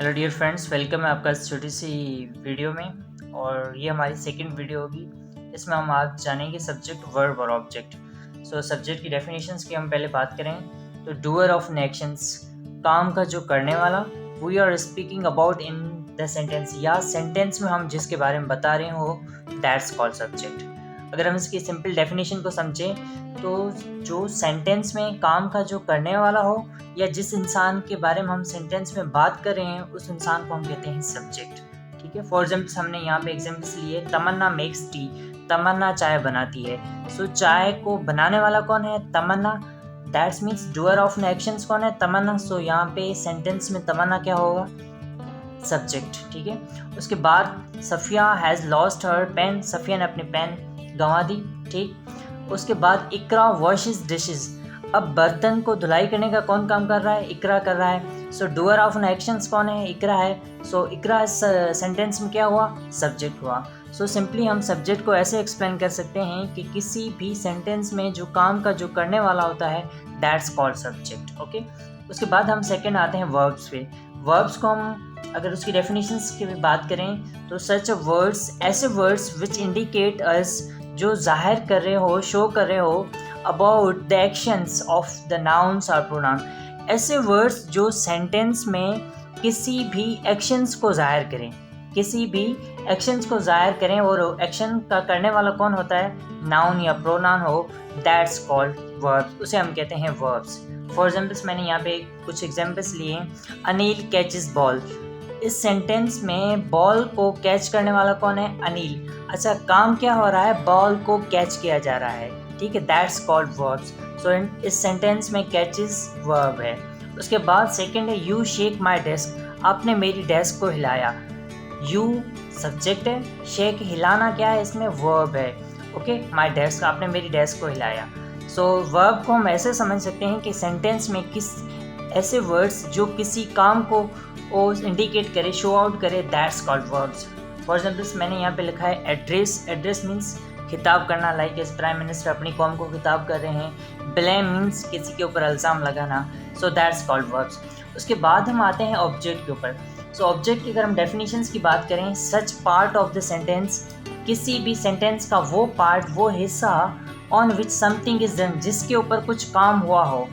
Hello dear friends, welcome है आपका इस छोटी सी वीडियो में। और ये हमारी सेकंड वीडियो होगी। इसमें हम आज जानेंगे सब्जेक्ट, वर्ब और ऑब्जेक्ट। सब्जेक्ट की डेफिनेशंस की हम पहले बात करें तो डूअर ऑफ एन एक्शंस, काम का जो करने वाला। We are speaking about in the sentence, या सेंटेंस में हम जिसके बारे में बता रहे हो, दैट्स कॉल्ड सब्जेक्ट। अगर हम इसकी सिंपल डेफिनेशन को समझें तो जो सेंटेंस में काम का जो करने वाला हो, या जिस इंसान के बारे में हम सेंटेंस में बात कर रहे हैं, उस इंसान को हम कहते हैं सब्जेक्ट। ठीक है। फॉर एग्जाम्पल हमने यहाँ पे एग्जाम्पल्स लिए, तमन्ना मेक्स टी, तमन्ना चाय बनाती है। चाय को बनाने वाला कौन है? Tamanna. That's means doer of an actions कौन है? तमन्ना। यहाँ पे सेंटेंस में तमन्ना क्या होगा? सब्जेक्ट। ठीक है। उसके बाद Safia has lost her pen, Safia ने अपनी पेन गंवा दी। ठीक। उसके बाद इकरा वॉशेस डिशेस, अब बर्तन को धुलाई करने का कौन काम कर रहा है? इकरा कर रहा है। डूअर ऑफ एन एक्शंस कौन है? इकरा है। इकरा सेंटेंस में क्या हुआ? सब्जेक्ट हुआ। सिंपली हम सब्जेक्ट को ऐसे एक्सप्लेन कर सकते हैं कि किसी भी सेंटेंस में जो काम का जो करने वाला होता है, दैट्स कॉल्ड सब्जेक्ट। ओके। उसके बाद हम सेकंड आते हैं वर्ब्स पे। वर्ब्स को हम अगर उसकी डेफिनेशंस की भी बात करें तो सच वर्ड्स, ऐसे वर्ड्स विच इंडिकेट अस, जो जाहिर कर रहे हो, शो कर रहे हो about the actions of the nouns और प्रोनाउन, ऐसे वर्ड्स जो सेंटेंस में किसी भी एक्शंस को जाहिर करें, किसी भी एक्शंस को जाहिर करें, और एक्शन का करने वाला कौन होता है? नाउन या प्रोनाउन हो, दैट्स कॉल्ड वर्ब्स, उसे हम कहते हैं वर्ब्स। फॉर एग्जाम्पल्स मैंने यहाँ पे कुछ एग्जाम्पल्स लिए। अनिल कैचेस बॉल, इस सेंटेंस में बॉल को कैच करने वाला कौन है? अनिल। अच्छा, काम क्या हो रहा है? बॉल को कैच किया जा रहा है। ठीक है, दैट्स कॉल्ड वर्ब्स। इस सेंटेंस में कैचेस वर्ब है। उसके बाद सेकंड है यू शेक माई डेस्क, आपने मेरी डेस्क को हिलाया। यू सब्जेक्ट है, शेक हिलाना क्या है? इसमें वर्ब है। ओके, माई डेस्क, आपने मेरी डेस्क को हिलाया। वर्ब को हम ऐसे समझ सकते हैं कि सेंटेंस में किस ऐसे वर्ड्स जो किसी काम को इंडिकेट करे, शो आउट करे, that's called verbs. For examples मैंने यहाँ पे लिखा है एड्रेस, एड्रेस मीन्स खिताब करना, लाइक एस प्राइम मिनिस्टर अपनी कौम को खिताब कर रहे हैं। ब्लेम मीन्स किसी के ऊपर इल्ज़ाम लगाना। That's called verbs. उसके बाद हम आते हैं ऑब्जेक्ट के ऊपर। ऑब्जेक्ट की अगर हम डेफिनेशंस की बात करें, सच पार्ट ऑफ द सेंटेंस, किसी भी सेंटेंस का वो पार्ट, वो हिस्सा, on which something is done, जिसके ऊपर कुछ काम हुआ हो,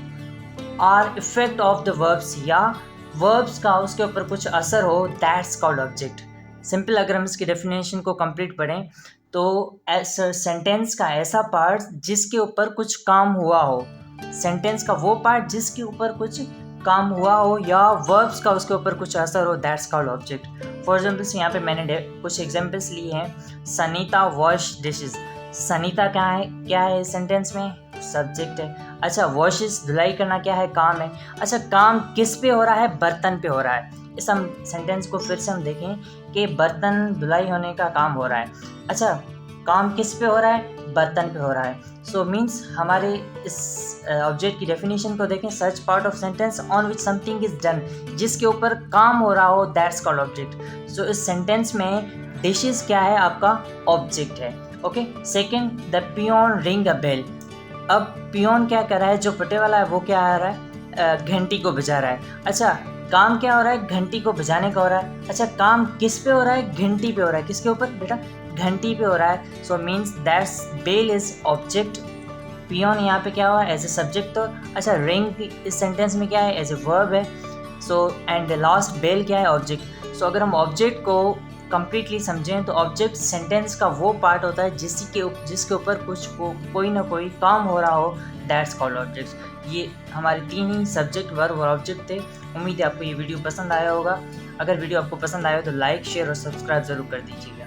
are effect of the verbs, या वर्ब्स का उसके ऊपर कुछ असर हो, दैट्स कॉल्ड ऑब्जेक्ट। सिंपल अगर हम इसकी डेफिनेशन को कंप्लीट पढ़ें तो सेंटेंस का ऐसा पार्ट जिसके ऊपर कुछ काम हुआ हो, सेंटेंस का वो पार्ट जिसके ऊपर कुछ काम हुआ हो, या वर्ब्स का उसके ऊपर कुछ असर हो, that's called object. For examples यहाँ पे मैंने कुछ एग्जाम्पल्स लिए हैं। सनीता वॉश डिशेज, सनीता क्या है इस सेंटेंस में? सब्जेक्ट है। अच्छा, वॉशेस धुलाई करना क्या है? काम है। अच्छा, काम किस पे हो रहा है? बर्तन पे हो रहा है। इस हम सेंटेंस को फिर से हम देखें कि बर्तन धुलाई होने का काम हो रहा है। अच्छा, काम किस पे हो रहा है? बर्तन पे हो रहा है। मीन्स हमारे इस ऑब्जेक्ट की डेफिनेशन को देखें, such part of sentence on which something is done, जिसके ऊपर काम हो रहा हो, दैट्स कॉल्ड ऑब्जेक्ट। इस सेंटेंस में डिशेस क्या है? आपका ऑब्जेक्ट है। Okay. Second, the peon ring a bell, अब पियोन क्या कर रहा है? जो फटे वाला है वो क्या आ रहा है? घंटी को बजा रहा है। अच्छा, काम क्या हो रहा है? घंटी को बजाने का हो रहा है। अच्छा, काम किस पे हो रहा है? घंटी पे हो रहा है। किसके ऊपर बेटा? घंटी पे हो रहा है। Means that's bell is object. Peon यहाँ पे क्या हुआ? As a subject. तो अच्छा, रिंग इस सेंटेंस में क्या है? एज ए वर्ब है। एंड लास्ट बेल क्या है? ऑब्जेक्ट। अगर हम ऑब्जेक्ट को कंप्लीटली समझें तो ऑब्जेक्ट सेंटेंस का वो पार्ट होता है जिसके ऊपर कोई ना कोई काम हो रहा हो, दैट्स कॉल्ड ऑब्जेक्ट। ये हमारे तीन ही सब्जेक्ट, वर्ब और ऑब्जेक्ट थे। उम्मीद है आपको ये वीडियो पसंद आया होगा। अगर वीडियो आपको पसंद आया हो तो लाइक, शेयर और सब्सक्राइब ज़रूर कर दीजिएगा।